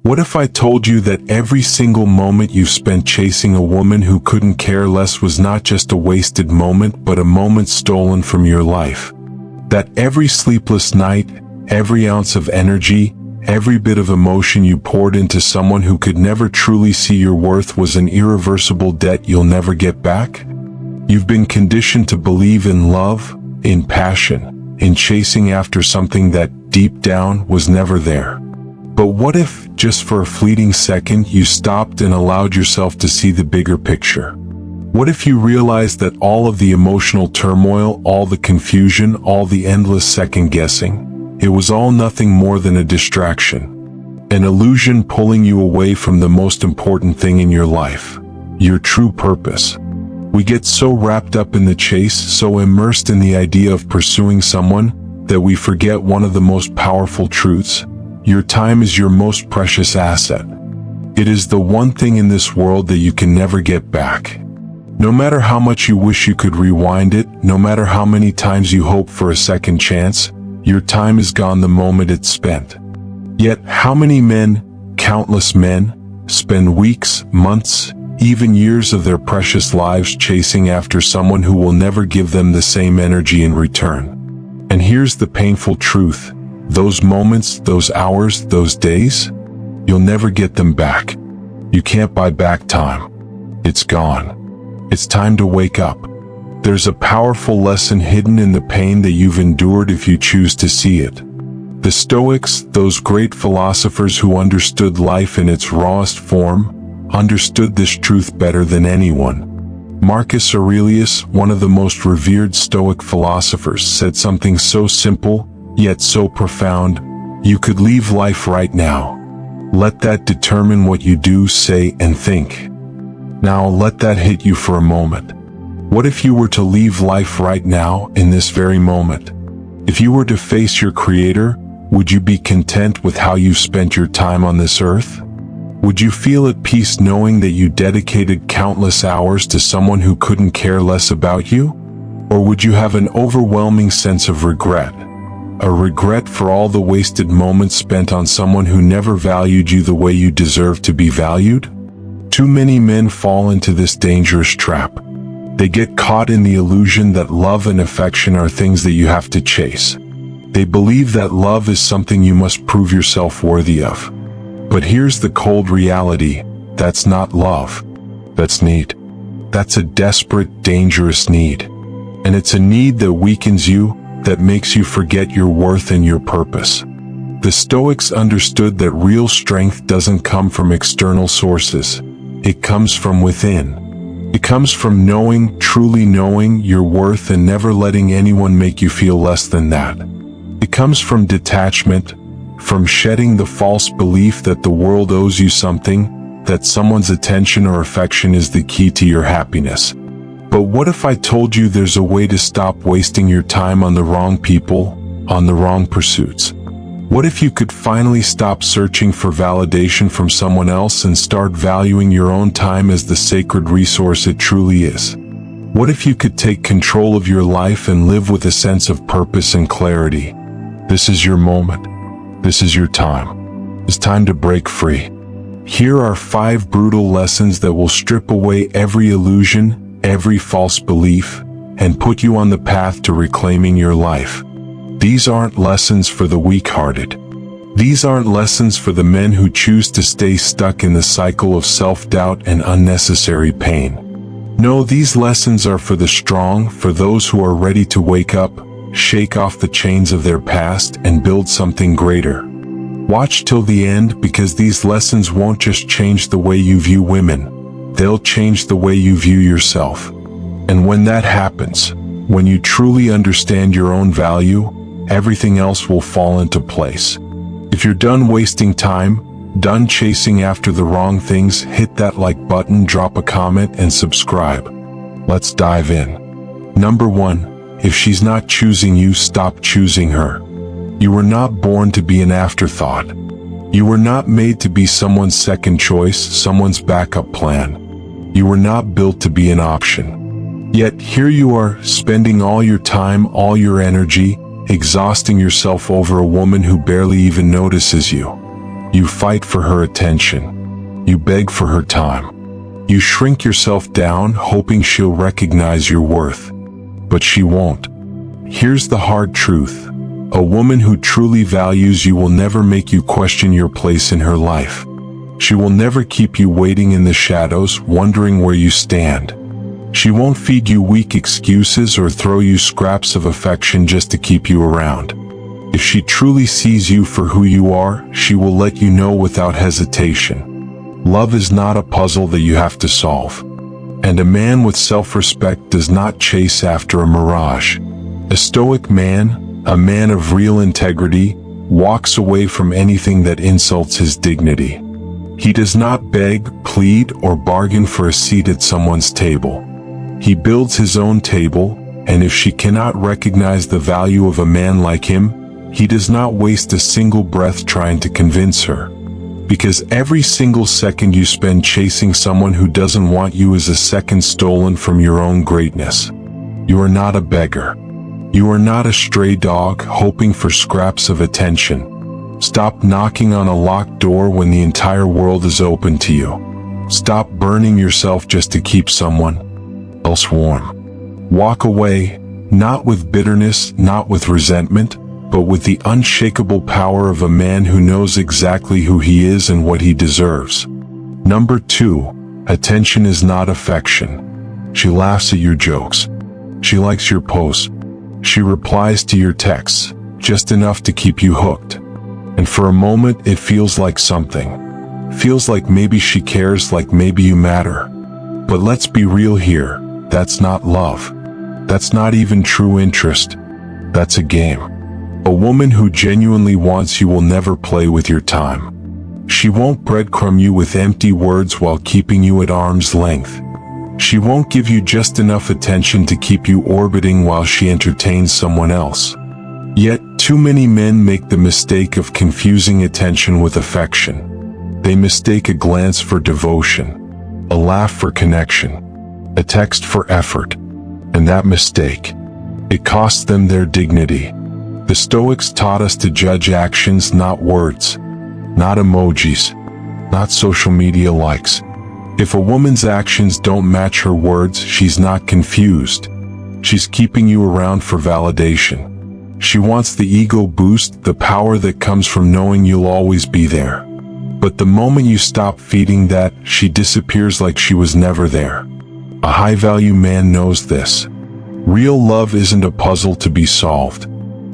What if I told you that every single moment you've spent chasing a woman who couldn't care less was not just a wasted moment, but a moment stolen from your life? That every sleepless night, every ounce of energy, every bit of emotion you poured into someone who could never truly see your worth was an irreversible debt you'll never get back? You've been conditioned to believe in love, in passion, in chasing after something that, deep down, was never there. But what if, just for a fleeting second, you stopped and allowed yourself to see the bigger picture? What if you realized that all of the emotional turmoil, all the confusion, all the endless second-guessing, it was all nothing more than a distraction, an illusion pulling you away from the most important thing in your life, your true purpose? We get so wrapped up in the chase, so immersed in the idea of pursuing someone, that we forget one of the most powerful truths. Your time is your most precious asset. It is the one thing in this world that you can never get back. No matter how much you wish you could rewind it, no matter how many times you hope for a second chance, your time is gone the moment it's spent. Yet, how many men, countless men, spend weeks, months, even years of their precious lives chasing after someone who will never give them the same energy in return? And here's the painful truth. Those moments, those hours, those days, you'll never get them back. You can't buy back time. It's gone. It's time to wake up. There's a powerful lesson hidden in the pain that you've endured if you choose to see it. The Stoics, those great philosophers who understood life in its rawest form, understood this truth better than anyone. Marcus Aurelius, one of the most revered Stoic philosophers, said something so simple, yet so profound: you could leave life right now. Let that determine what you do, say, and think. Now let that hit you for a moment. What if you were to leave life right now, in this very moment? If you were to face your Creator, would you be content with how you spent your time on this earth? Would you feel at peace knowing that you dedicated countless hours to someone who couldn't care less about you? Or would you have an overwhelming sense of regret? A regret for all the wasted moments spent on someone who never valued you the way you deserve to be valued? Too many men fall into this dangerous trap. They get caught in the illusion that love and affection are things that you have to chase. They believe that love is something you must prove yourself worthy of. But here's the cold reality: that's not love. That's need. That's a desperate, dangerous need. And it's a need that weakens you, that makes you forget your worth and your purpose. The Stoics understood that real strength doesn't come from external sources. It comes from within. It comes from knowing, truly knowing your worth and never letting anyone make you feel less than that. It comes from detachment, from shedding the false belief that the world owes you something, that someone's attention or affection is the key to your happiness. But what if I told you there's a way to stop wasting your time on the wrong people, on the wrong pursuits? What if you could finally stop searching for validation from someone else and start valuing your own time as the sacred resource it truly is? What if you could take control of your life and live with a sense of purpose and clarity? This is your moment. This is your time. It's time to break free. Here are 5 brutal lessons that will strip away every illusion, every false belief, and put you on the path to reclaiming your life. These aren't lessons for the weak-hearted. These aren't lessons for the men who choose to stay stuck in the cycle of self-doubt and unnecessary pain. No, these lessons are for the strong, for those who are ready to wake up, shake off the chains of their past, and build something greater. Watch till the end, because these lessons won't just change the way you view women. They'll change the way you view yourself. And when that happens, when you truly understand your own value, everything else will fall into place. If you're done wasting time, done chasing after the wrong things, hit that like button, drop a comment, and subscribe. Let's dive in. Number 1, if she's not choosing you, stop choosing her. You were not born to be an afterthought. You were not made to be someone's second choice, someone's backup plan. You were not built to be an option. Yet here you are, spending all your time, all your energy, exhausting yourself over a woman who barely even notices you. You fight for her attention. You beg for her time. You shrink yourself down, hoping she'll recognize your worth. But she won't. Here's the hard truth. A woman who truly values you will never make you question your place in her life. She will never keep you waiting in the shadows, wondering where you stand. She won't feed you weak excuses or throw you scraps of affection just to keep you around. If she truly sees you for who you are, she will let you know without hesitation. Love is not a puzzle that you have to solve. And a man with self-respect does not chase after a mirage. A Stoic man, a man of real integrity, walks away from anything that insults his dignity. He does not beg, plead, or bargain for a seat at someone's table. He builds his own table, and if she cannot recognize the value of a man like him, he does not waste a single breath trying to convince her. Because every single second you spend chasing someone who doesn't want you is a second stolen from your own greatness. You are not a beggar. You are not a stray dog hoping for scraps of attention. Stop knocking on a locked door when the entire world is open to you. Stop burning yourself just to keep someone else warm. Walk away, not with bitterness, not with resentment, but with the unshakable power of a man who knows exactly who he is and what he deserves. Number 2, attention is not affection. She laughs at your jokes. She likes your posts. She replies to your texts, just enough to keep you hooked. And for a moment it feels like something. Feels like maybe she cares, like maybe you matter. But let's be real here, that's not love. That's not even true interest. That's a game. A woman who genuinely wants you will never play with your time. She won't breadcrumb you with empty words while keeping you at arm's length. She won't give you just enough attention to keep you orbiting while she entertains someone else. Yet, too many men make the mistake of confusing attention with affection. They mistake a glance for devotion, a laugh for connection, a text for effort. And that mistake, it costs them their dignity. The Stoics taught us to judge actions, not words, not emojis, not social media likes. If a woman's actions don't match her words, she's not confused. She's keeping you around for validation. She wants the ego boost, the power that comes from knowing you'll always be there. But the moment you stop feeding that, she disappears like she was never there. A high-value man knows this. Real love isn't a puzzle to be solved.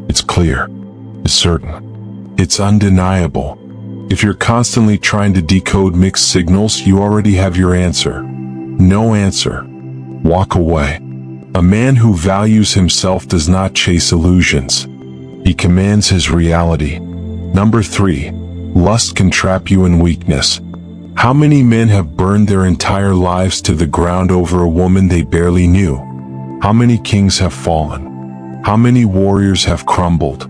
It's clear. It's certain. It's undeniable. If you're constantly trying to decode mixed signals, you already have your answer. No answer. Walk away. A man who values himself does not chase illusions. He commands his reality. Number 3, lust can trap you in weakness. How many men have burned their entire lives to the ground over a woman they barely knew? How many kings have fallen? How many warriors have crumbled?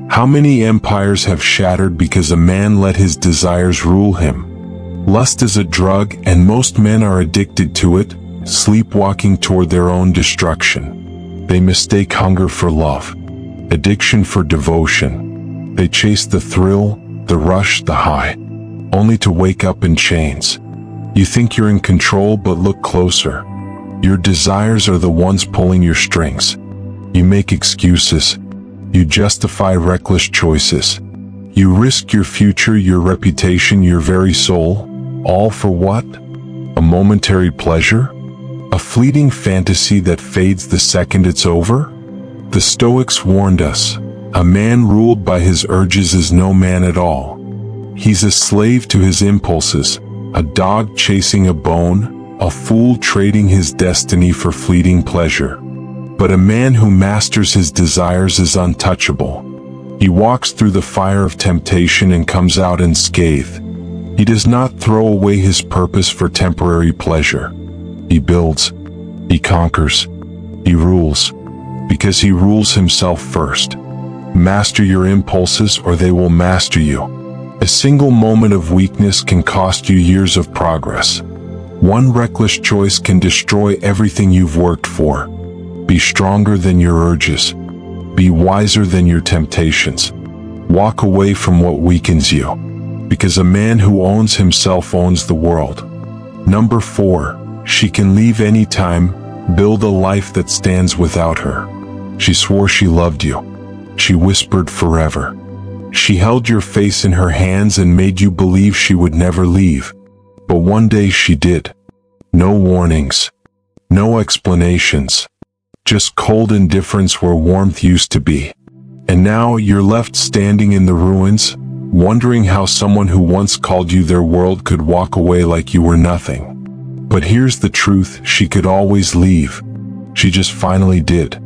How many empires have shattered because a man let his desires rule him? Lust is a drug, and most men are addicted to it, sleepwalking toward their own destruction. They mistake hunger for love, addiction for devotion. They chase the thrill, the rush, the high, only to wake up in chains. You think you're in control, but look closer. Your desires are the ones pulling your strings. You make excuses. You justify reckless choices. You risk your future, your reputation, your very soul. All for what? A momentary pleasure? A fleeting fantasy that fades the second it's over? The Stoics warned us, a man ruled by his urges is no man at all. He's a slave to his impulses, a dog chasing a bone, a fool trading his destiny for fleeting pleasure. But a man who masters his desires is untouchable. He walks through the fire of temptation and comes out unscathed. He does not throw away his purpose for temporary pleasure. He builds, he conquers, he rules, because he rules himself first. Master your impulses or they will master you. A single moment of weakness can cost you years of progress. One reckless choice can destroy everything you've worked for. Be stronger than your urges. Be wiser than your temptations. Walk away from what weakens you. Because a man who owns himself owns the world. Number 4, she can leave anytime, build a life that stands without her. She swore she loved you. She whispered forever. She held your face in her hands and made you believe she would never leave. But one day she did. No warnings. No explanations. Just cold indifference where warmth used to be. And now you're left standing in the ruins, wondering how someone who once called you their world could walk away like you were nothing. But here's the truth, she could always leave. She just finally did.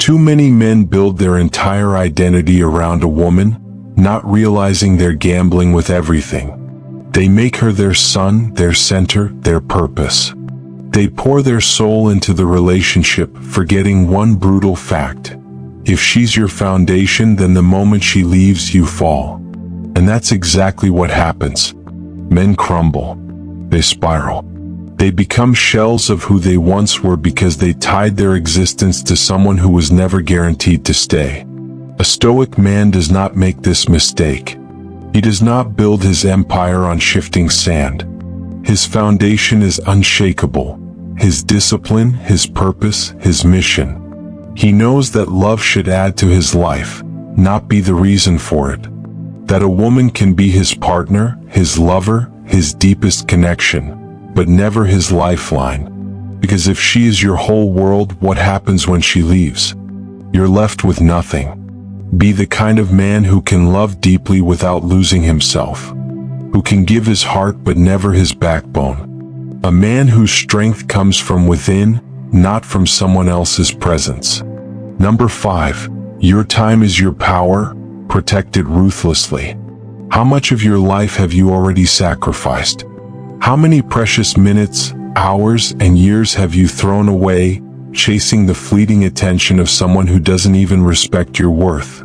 Too many men build their entire identity around a woman, not realizing they're gambling with everything. They make her their sun, their center, their purpose. They pour their soul into the relationship, forgetting one brutal fact. If she's your foundation, then the moment she leaves, you fall. And that's exactly what happens. Men crumble. They spiral. They become shells of who they once were because they tied their existence to someone who was never guaranteed to stay. A Stoic man does not make this mistake. He does not build his empire on shifting sand. His foundation is unshakable. His discipline, his purpose, his mission. He knows that love should add to his life, not be the reason for it. That a woman can be his partner, his lover, his deepest connection, but never his lifeline. Because if she is your whole world, what happens when she leaves? You're left with nothing. Be the kind of man who can love deeply without losing himself. Who can give his heart but never his backbone. A man whose strength comes from within, not from someone else's presence. Number 5, your time is your power, protect it ruthlessly. How much of your life have you already sacrificed? How many precious minutes, hours, and years have you thrown away, chasing the fleeting attention of someone who doesn't even respect your worth?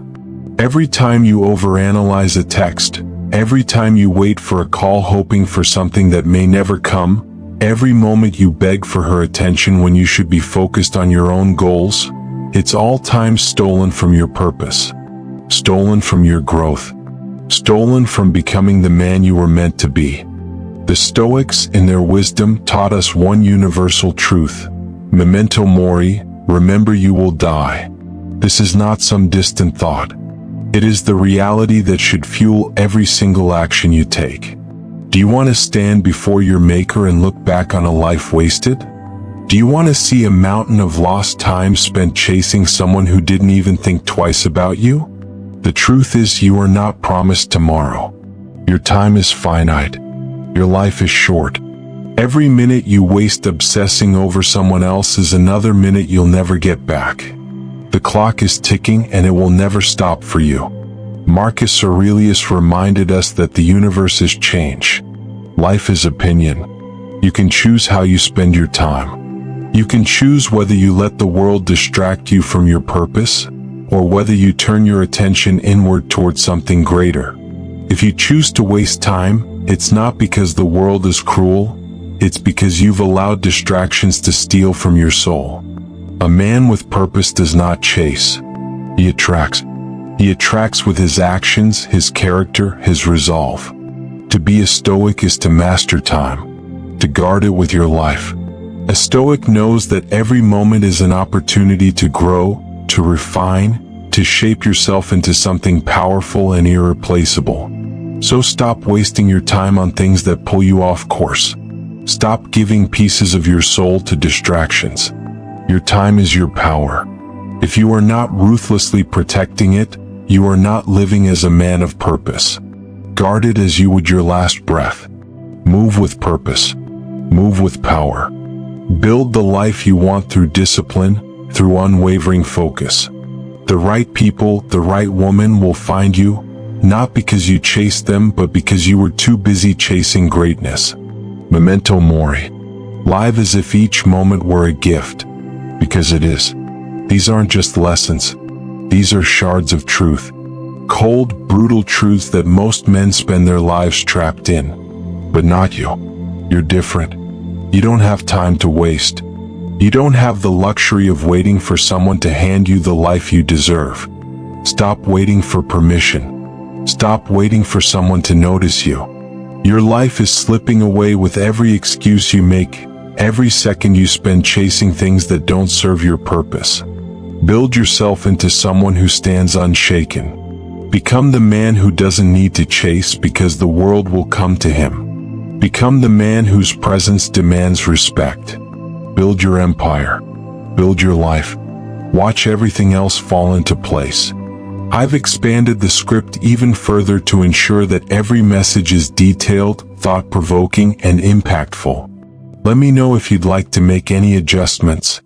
Every time you overanalyze a text, every time you wait for a call hoping for something that may never come, every moment you beg for her attention when you should be focused on your own goals, it's all time stolen from your purpose. Stolen from your growth. Stolen from becoming the man you were meant to be. The Stoics, in their wisdom, taught us one universal truth. Memento mori, remember you will die. This is not some distant thought. It is the reality that should fuel every single action you take. Do you want to stand before your maker and look back on a life wasted? Do you want to see a mountain of lost time spent chasing someone who didn't even think twice about you? The truth is, you are not promised tomorrow. Your time is finite. Your life is short. Every minute you waste obsessing over someone else is another minute you'll never get back. The clock is ticking and it will never stop for you. Marcus Aurelius reminded us that the universe is change. Life is opinion. You can choose how you spend your time. You can choose whether you let the world distract you from your purpose, or whether you turn your attention inward towards something greater. If you choose to waste time, it's not because the world is cruel, it's because you've allowed distractions to steal from your soul. A man with purpose does not chase. He attracts. He attracts with his actions, his character, his resolve. To be a Stoic is to master time, to guard it with your life. A Stoic knows that every moment is an opportunity to grow, to refine, to shape yourself into something powerful and irreplaceable. So stop wasting your time on things that pull you off course. Stop giving pieces of your soul to distractions. Your time is your power. If you are not ruthlessly protecting it, you are not living as a man of purpose. Guard it as you would your last breath. Move with purpose. Move with power. Build the life you want through discipline, through unwavering focus. The right people, the right woman will find you, not because you chased them, but because you were too busy chasing greatness. Memento mori. Live as if each moment were a gift, because it is. These aren't just lessons. These are shards of truth. Cold, brutal truths that most men spend their lives trapped in. But not you. You're different. You don't have time to waste. You don't have the luxury of waiting for someone to hand you the life you deserve. Stop waiting for permission. Stop waiting for someone to notice you. Your life is slipping away with every excuse you make, every second you spend chasing things that don't serve your purpose. Build yourself into someone who stands unshaken. Become the man who doesn't need to chase because the world will come to him. Become the man whose presence demands respect. Build your empire. Build your life. Watch everything else fall into place. I've expanded the script even further to ensure that every message is detailed, thought-provoking, and impactful. Let me know if you'd like to make any adjustments.